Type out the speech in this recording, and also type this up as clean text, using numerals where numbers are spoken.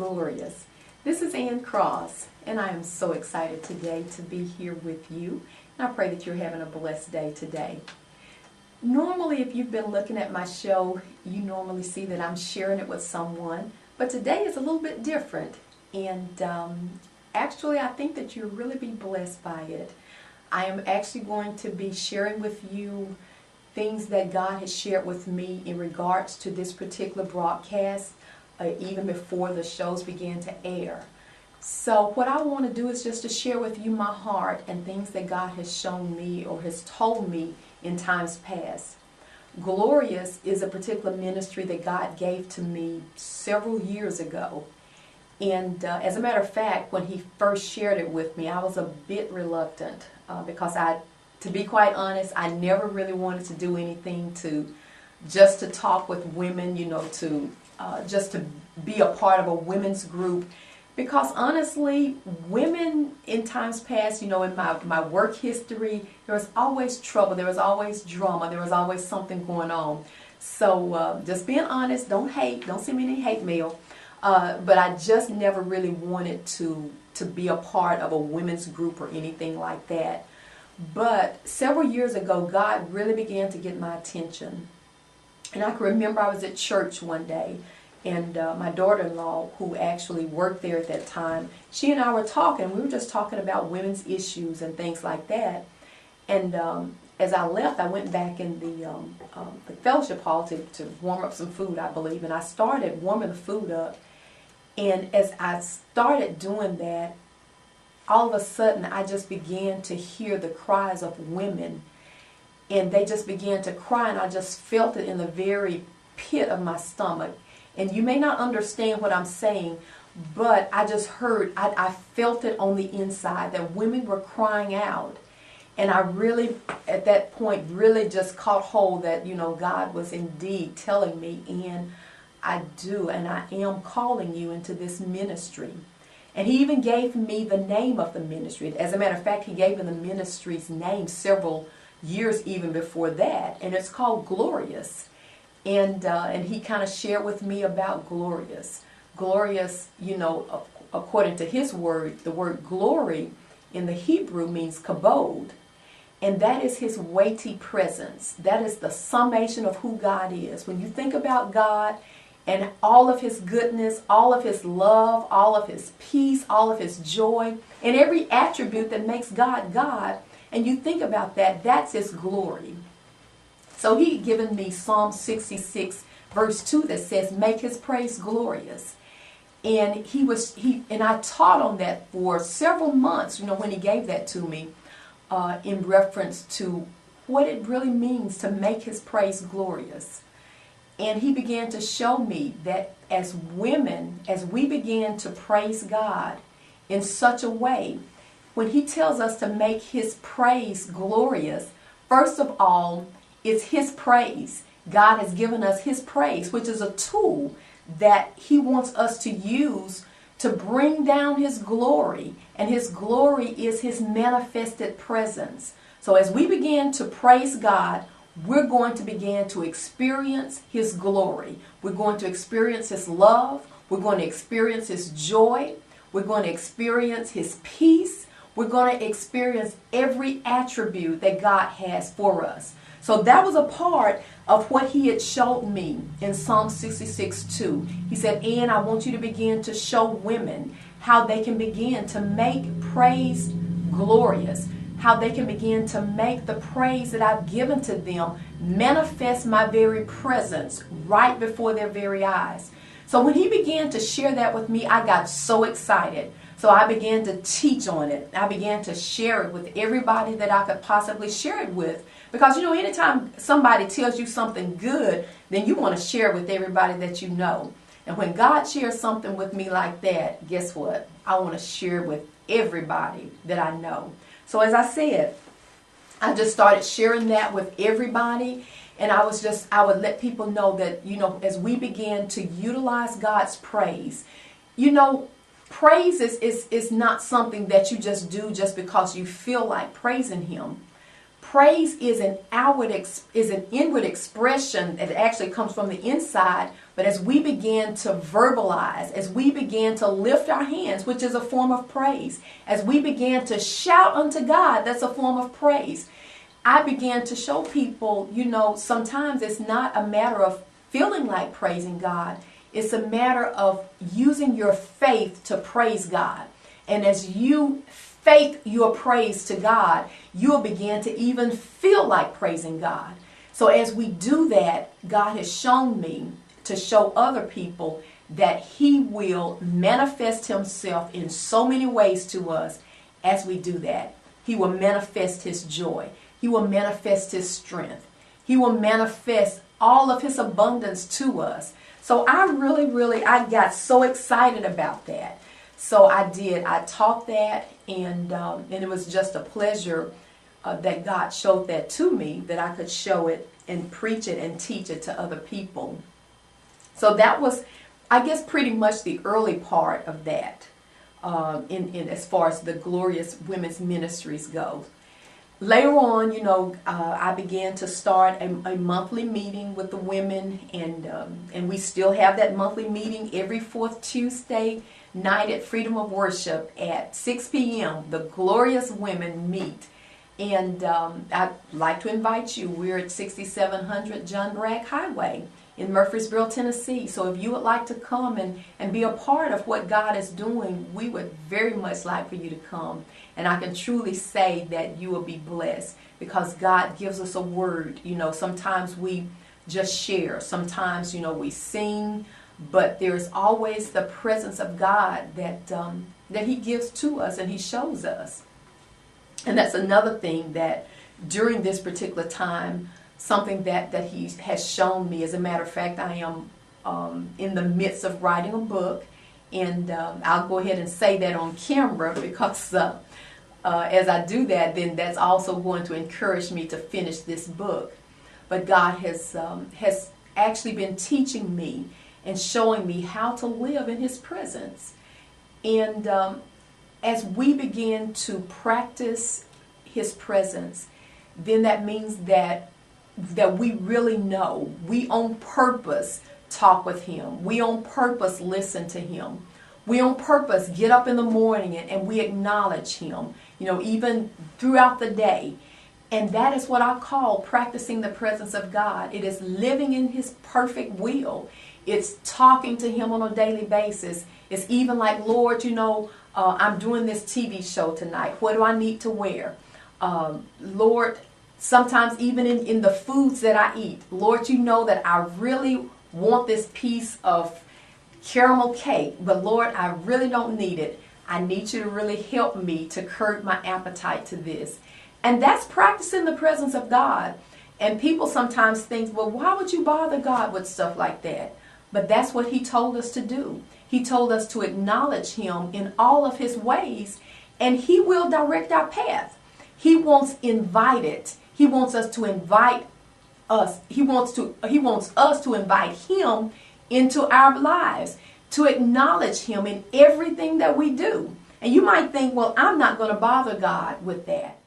Glorious. This is Ann Cross, and I am so excited today to be here with you. And I pray that you're having a blessed day today. Normally, if you've been looking at my show, you normally see that I'm sharing it with someone, but today is a little bit different. And actually, I think that you'll really be blessed by it. I am actually going to be sharing with you things that God has shared with me in regards to this particular broadcast, even before the shows began to air. So what I want to do is just to share with you my heart and things that God has shown me or has told me in times past. Glorious is a particular ministry that God gave to me several years ago. And as a matter of fact, when He first shared it with me, I was a bit reluctant because to be quite honest, I never really wanted to do anything just to talk with women, just to be a part of a women's group. Because honestly, women in times past, in my work history, there was always trouble, there was always drama, there was always something going on. So just being honest, don't send me any hate mail. But I just never really wanted to be a part of a women's group or anything like that. But several years ago, God really began to get my attention. And I can remember I was at church one day, and my daughter-in-law, who actually worked there at that time, she and I were talking. We were just talking about women's issues and things like that. And as I left, I went back in the fellowship hall to warm up some food, I believe. And I started warming the food up. And as I started doing that, all of a sudden, I just began to hear the cries of women. And they just began to cry, and I just felt it in the very pit of my stomach. And you may not understand what I'm saying, but I just heard, I felt it on the inside that women were crying out. And I really, at that point, really just caught hold that, God was indeed telling me, and I do, and I am calling you into this ministry. And He even gave me the name of the ministry. As a matter of fact, He gave me the ministry's name several years even before that. And it's called Glorious. And He kind of shared with me about Glorious. Glorious, according to His word, the word glory in the Hebrew means kabod. And that is His weighty presence. That is the summation of who God is. When you think about God and all of His goodness, all of His love, all of His peace, all of His joy, and every attribute that makes God God, and you think about that, that's His glory. So He had given me Psalm 66 verse 2 that says, make His praise glorious. And I taught on that for several months, when He gave that to me, in reference to what it really means to make His praise glorious. And He began to show me that as women, as we began to praise God in such a way, when He tells us to make His praise glorious, first of all, it's His praise. God has given us His praise, which is a tool that He wants us to use to bring down His glory. And His glory is His manifested presence. So as we begin to praise God, we're going to begin to experience His glory. We're going to experience His love. We're going to experience His joy. We're going to experience His peace. We're going to experience every attribute that God has for us. So that was a part of what He had showed me in Psalm 66:2. He said, Ann, I want you to begin to show women how they can begin to make praise glorious, how they can begin to make the praise that I've given to them manifest my very presence right before their very eyes. So when He began to share that with me, I got so excited. So I began to teach on it. I began to share it with everybody that I could possibly share it with. Because, anytime somebody tells you something good, then you want to share it with everybody that you know. And when God shares something with me like that, guess what? I want to share it with everybody that I know. So as I said, I just started sharing that with everybody. And I would let people know that, as we begin to utilize God's praise, praise is not something that you just do just because you feel like praising Him. Praise is an inward expression that actually comes from the inside. But as we begin to verbalize, as we begin to lift our hands, which is a form of praise, as we began to shout unto God, that's a form of praise. I began to show people, sometimes it's not a matter of feeling like praising God. It's a matter of using your faith to praise God. And as you faith your praise to God, you'll begin to even feel like praising God. So as we do that, God has shown me to show other people that He will manifest Himself in so many ways to us as we do that. He will manifest His joy. He will manifest His strength. He will manifest all of His abundance to us. So I got so excited about that. So I taught that, and it was just a pleasure that God showed that to me, that I could show it and preach it and teach it to other people. So that was, I guess, pretty much the early part of that, in as far as the Glorious Women's Ministries goes. Later on, I began to start a monthly meeting with the women, and we still have that monthly meeting every fourth Tuesday night at Freedom of Worship at 6 p.m. The Glorious Women meet. And I'd like to invite you. We're at 6700 John Bragg Highway in Murfreesboro, Tennessee. So if you would like to come and be a part of what God is doing, we would very much like for you to come. And I can truly say that you will be blessed, because God gives us a word. Sometimes we just share. Sometimes, we sing. But there's always the presence of God that He gives to us and He shows us. And that's another thing that during this particular time, something that He has shown me. As a matter of fact, I am in the midst of writing a book, and I'll go ahead and say that on camera, because as I do that, then that's also going to encourage me to finish this book. But God has actually been teaching me and showing me how to live in His presence. And as we begin to practice His presence, then that means that we really know. We on purpose talk with Him. We on purpose listen to Him. We on purpose get up in the morning and we acknowledge Him, even throughout the day. And that is what I call practicing the presence of God. It is living in His perfect will. It's talking to Him on a daily basis. It's even like, Lord, I'm doing this TV show tonight. What do I need to wear? Lord, sometimes even in the foods that I eat, Lord, you know that I really want this piece of caramel cake, but Lord, I really don't need it. I need you to really help me to curb my appetite to this. And that's practicing the presence of God. And people sometimes think, well, why would you bother God with stuff like that? But that's what He told us to do. He told us to acknowledge Him in all of His ways, and He will direct our path. He wants invited. He wants us to invite us. He wants us to invite Him into our lives, to acknowledge Him in everything that we do. And you might think, well, I'm not going to bother God with that.